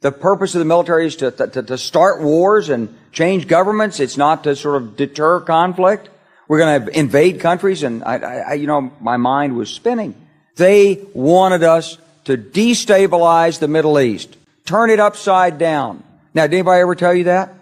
the purpose of the military is to start wars and change governments. It's not to sort of deter conflict. We're going to invade countries, and my mind was spinning. They wanted us to destabilize the Middle East, turn it upside down. Now, did anybody ever tell you that?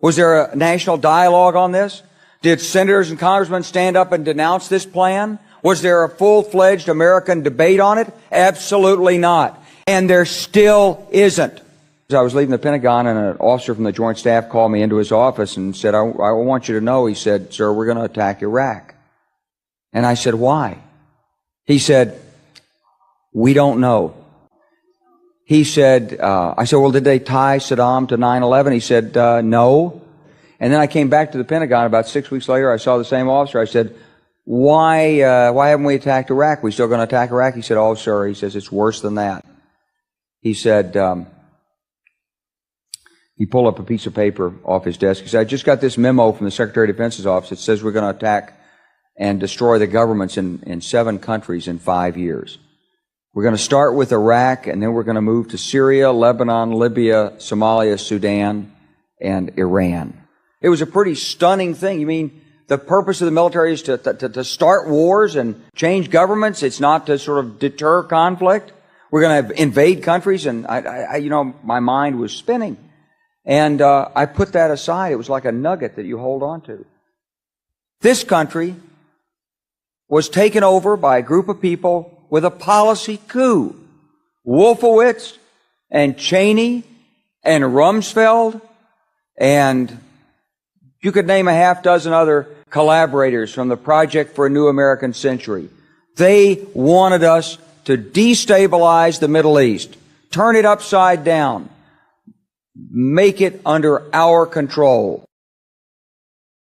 Was there a national dialogue on this? Did senators and congressmen stand up and denounce this plan? Was there a full-fledged American debate on it? Absolutely not. And there still isn't. As I was leaving the Pentagon, and an officer from the Joint Staff called me into his office and said, I want you to know, he said, "Sir, we're going to attack Iraq." And I said, "Why?" He said, "We don't know." He said, I said, "Well, did they tie Saddam to 9/11? He said, "No." And then I came back to the Pentagon about 6 weeks later. I saw the same officer. I said, why haven't we attacked Iraq? We still going to attack Iraq?" He said, "Oh, sir," he says, "it's worse than that." He said, he pulled up a piece of paper off his desk. He said, "I just got this memo from the Secretary of Defense's office. It says we're going to attack and destroy the governments in 7 countries in 5 years. We're going to start with Iraq, and then we're going to move to Syria, Lebanon, Libya, Somalia, Sudan, and Iran." It was a pretty stunning thing. You mean the purpose of the military is to start wars and change governments? It's not to sort of deter conflict? We're going to invade countries? And my mind was spinning. And I put that aside. It was like a nugget that you hold on to. This country was taken over by a group of people with a policy coup. Wolfowitz and Cheney and Rumsfeld, and you could name a half dozen other collaborators from the Project for a New American Century. They wanted us to destabilize the Middle East, turn it upside down, make it under our control.